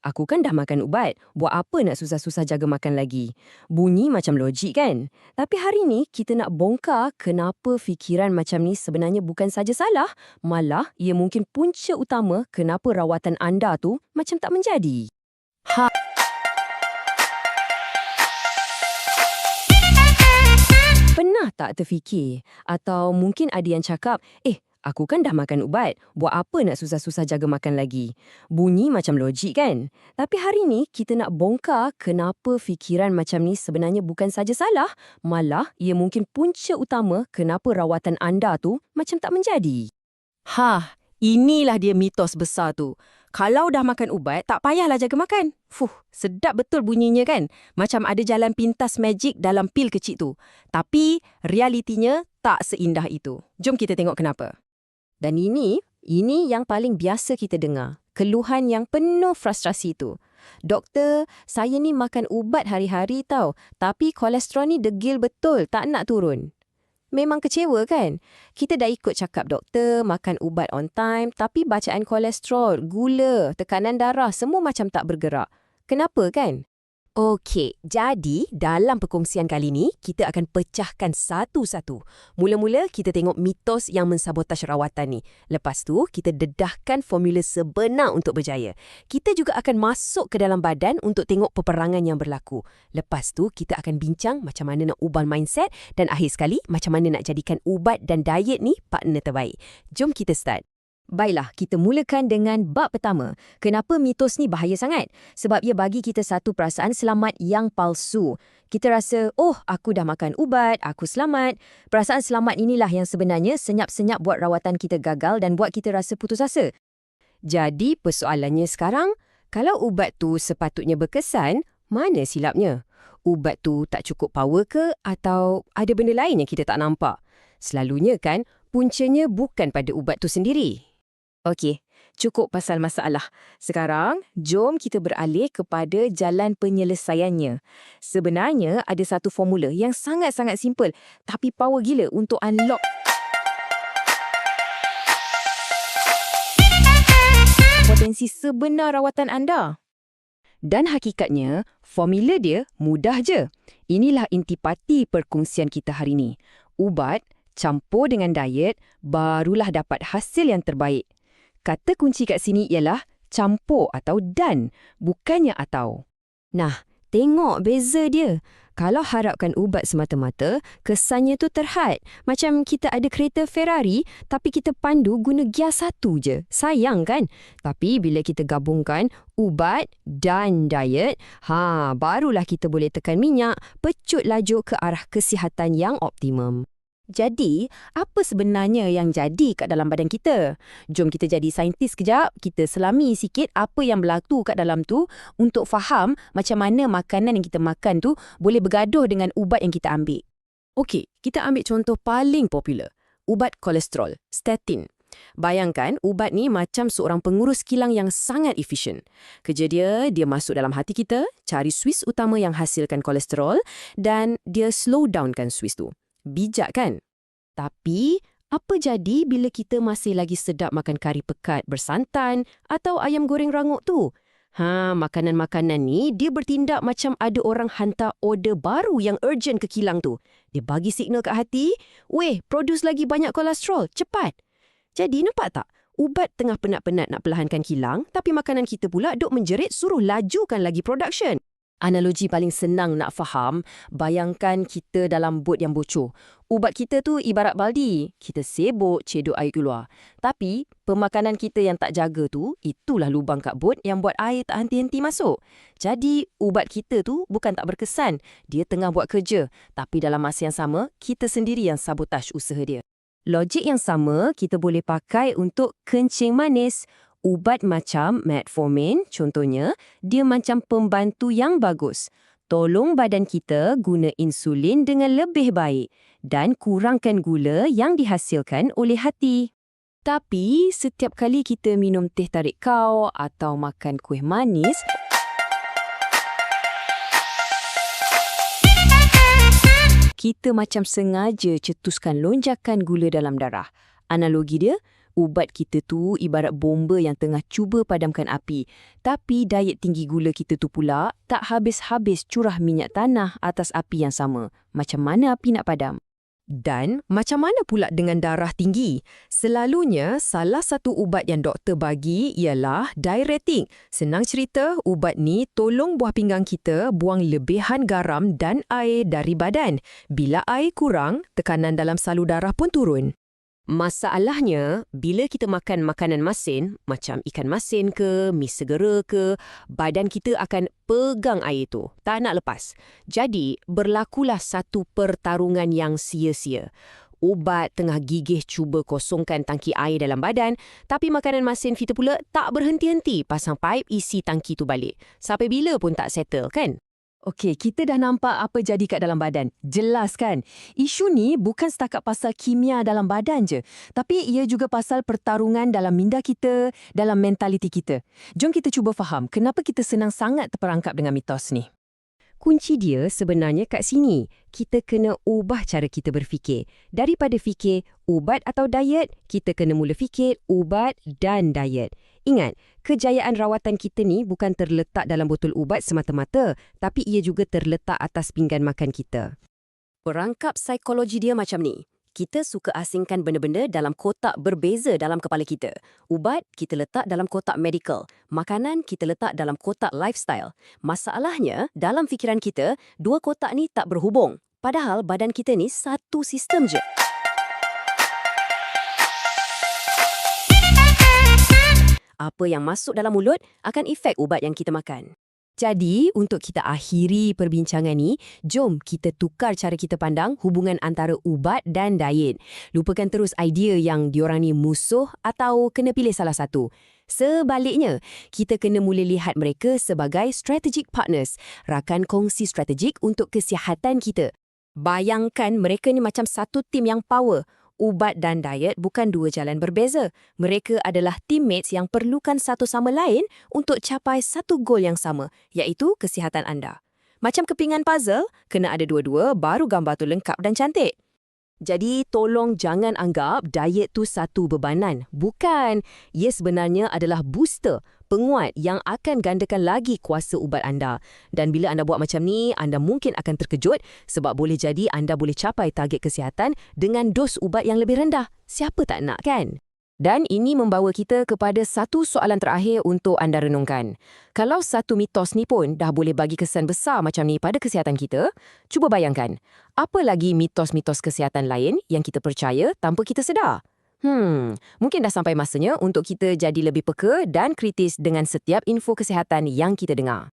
aku kan dah makan ubat. Buat apa nak susah-susah jaga makan lagi? Bunyi macam logik kan? Tapi hari ni kita nak bongkar kenapa fikiran macam ni sebenarnya bukan saja salah, malah ia mungkin punca utama kenapa rawatan anda tu macam tak menjadi. Pernah tak terfikir? Atau mungkin ada yang cakap, aku kan dah makan ubat, buat apa nak susah-susah jaga makan lagi? Bunyi macam logik kan? Tapi hari ni kita nak bongkar kenapa fikiran macam ni sebenarnya bukan saja salah, malah ia mungkin punca utama kenapa rawatan anda tu macam tak menjadi. Inilah dia mitos besar tu. Kalau dah makan ubat, tak payahlah jaga makan. Sedap betul bunyinya kan? Macam ada jalan pintas magic dalam pil kecil tu. Tapi, realitinya tak seindah itu. Jom kita tengok kenapa. Dan ini yang paling biasa kita dengar. Keluhan yang penuh frustrasi tu. Doktor, saya ni makan ubat hari-hari tau. Tapi kolesterol ni degil betul, tak nak turun. Memang kecewa kan? Kita dah ikut cakap doktor, makan ubat on time, tapi bacaan kolesterol, gula, tekanan darah, semua macam tak bergerak. Kenapa kan? Okey, jadi dalam perkongsian kali ni, kita akan pecahkan satu-satu. Mula-mula kita tengok mitos yang mensabotaj rawatan ni. Lepas tu, kita dedahkan formula sebenar untuk berjaya. Kita juga akan masuk ke dalam badan untuk tengok peperangan yang berlaku. Lepas tu, kita akan bincang macam mana nak ubah mindset dan akhir sekali, macam mana nak jadikan ubat dan diet ni partner terbaik. Jom kita start. Baiklah, kita mulakan dengan bab pertama. Kenapa mitos ni bahaya sangat? Sebab ia bagi kita satu perasaan selamat yang palsu. Kita rasa, aku dah makan ubat, aku selamat. Perasaan selamat inilah yang sebenarnya senyap-senyap buat rawatan kita gagal dan buat kita rasa putus asa. Jadi, persoalannya sekarang, kalau ubat tu sepatutnya berkesan, mana silapnya? Ubat tu tak cukup power ke atau ada benda lain yang kita tak nampak? Selalunya kan, puncanya bukan pada ubat tu sendiri. Okey, cukup pasal masalah. Sekarang, jom kita beralih kepada jalan penyelesaiannya. Sebenarnya ada satu formula yang sangat-sangat simple tapi power gila untuk unlock potensi sebenar rawatan anda. Dan hakikatnya, formula dia mudah je. Inilah intipati perkongsian kita hari ni. Ubat campur dengan diet, barulah dapat hasil yang terbaik. Kata kunci kat sini ialah campur atau dan, bukannya atau. Nah, tengok beza dia. Kalau harapkan ubat semata-mata, kesannya tu terhad. Macam kita ada kereta Ferrari, tapi kita pandu guna gear satu je. Sayang kan? Tapi bila kita gabungkan ubat dan diet, barulah kita boleh tekan minyak, pecut laju ke arah kesihatan yang optimum. Jadi, apa sebenarnya yang jadi kat dalam badan kita? Jom kita jadi saintis kejap, kita selami sikit apa yang berlaku kat dalam tu untuk faham macam mana makanan yang kita makan tu boleh bergaduh dengan ubat yang kita ambil. Okey, kita ambil contoh paling popular, ubat kolesterol, statin. Bayangkan ubat ni macam seorang pengurus kilang yang sangat efisien. Kerja dia masuk dalam hati kita, cari suis utama yang hasilkan kolesterol dan dia slow downkan suis tu. Bijak kan? Tapi, apa jadi bila kita masih lagi sedap makan kari pekat bersantan atau ayam goreng rangup tu? Makanan-makanan ni dia bertindak macam ada orang hantar order baru yang urgent ke kilang tu. Dia bagi signal kat hati, produce lagi banyak kolesterol, cepat. Jadi nampak tak? Ubat tengah penat-penat nak perlahankan kilang, tapi makanan kita pula duk menjerit suruh lajukan lagi production. Analogi paling senang nak faham, bayangkan kita dalam bot yang bocor. Ubat kita tu ibarat baldi. Kita sibuk cedok air keluar. Tapi, pemakanan kita yang tak jaga tu, itulah lubang kat bot yang buat air tak henti-henti masuk. Jadi, ubat kita tu bukan tak berkesan. Dia tengah buat kerja. Tapi dalam masa yang sama, kita sendiri yang sabotaj usaha dia. Logik yang sama kita boleh pakai untuk kencing manis. Ubat macam metformin, contohnya, dia macam pembantu yang bagus. Tolong badan kita guna insulin dengan lebih baik dan kurangkan gula yang dihasilkan oleh hati. Tapi, setiap kali kita minum teh tarik kau atau makan kuih manis, kita macam sengaja cetuskan lonjakan gula dalam darah. Analogi dia, Ubat kita tu ibarat bomba yang tengah cuba padamkan api. Tapi diet tinggi gula kita tu pula tak habis-habis curah minyak tanah atas api yang sama. Macam mana api nak padam? Dan macam mana pula dengan darah tinggi? Selalunya, salah satu ubat yang doktor bagi ialah diuretik. Senang cerita, ubat ni tolong buah pinggang kita buang lebihan garam dan air dari badan. Bila air kurang, tekanan dalam salur darah pun turun. Masalahnya, bila kita makan makanan masin, macam ikan masin ke, mi segera ke, badan kita akan pegang air tu, tak nak lepas. Jadi, berlakulah satu pertarungan yang sia-sia. Ubat tengah gigih cuba kosongkan tangki air dalam badan, tapi makanan masin kita pula tak berhenti-henti pasang paip isi tangki tu balik. Sampai bila pun tak settle, kan? Okey, kita dah nampak apa jadi kat dalam badan. Jelas kan? Isu ni bukan setakat pasal kimia dalam badan je, tapi ia juga pasal pertarungan dalam minda kita, dalam mentaliti kita. Jom kita cuba faham kenapa kita senang sangat terperangkap dengan mitos ni. Kunci dia sebenarnya kat sini. Kita kena ubah cara kita berfikir. Daripada fikir ubat atau diet, kita kena mula fikir ubat dan diet. Ingat, kejayaan rawatan kita ni bukan terletak dalam botol ubat semata-mata, tapi ia juga terletak atas pinggan makan kita. Perangkap psikologi dia macam ni. Kita suka asingkan benda-benda dalam kotak berbeza dalam kepala kita. Ubat, kita letak dalam kotak medical. Makanan, kita letak dalam kotak lifestyle. Masalahnya, dalam fikiran kita, dua kotak ni tak berhubung. Padahal badan kita ni satu sistem je. Apa yang masuk dalam mulut akan efek ubat yang kita makan. Jadi, untuk kita akhiri perbincangan ni, jom kita tukar cara kita pandang hubungan antara ubat dan diet. Lupakan terus idea yang diorang ni musuh atau kena pilih salah satu. Sebaliknya, kita kena mula lihat mereka sebagai strategic partners, rakan kongsi strategik untuk kesihatan kita. Bayangkan mereka ni macam satu tim yang power. Ubat dan diet bukan dua jalan berbeza. Mereka adalah teammates yang perlukan satu sama lain untuk capai satu gol yang sama, iaitu kesihatan anda. Macam kepingan puzzle, kena ada dua-dua baru gambar tu lengkap dan cantik. Jadi, tolong jangan anggap diet tu satu bebanan. Bukan. Ia sebenarnya adalah booster, penguat yang akan gandakan lagi kuasa ubat anda. Dan bila anda buat macam ni, anda mungkin akan terkejut sebab boleh jadi anda boleh capai target kesihatan dengan dos ubat yang lebih rendah. Siapa tak nak, kan? Dan ini membawa kita kepada satu soalan terakhir untuk anda renungkan. Kalau satu mitos ni pun dah boleh bagi kesan besar macam ni pada kesihatan kita, cuba bayangkan, apa lagi mitos-mitos kesihatan lain yang kita percaya tanpa kita sedar? Mungkin dah sampai masanya untuk kita jadi lebih peka dan kritis dengan setiap info kesihatan yang kita dengar.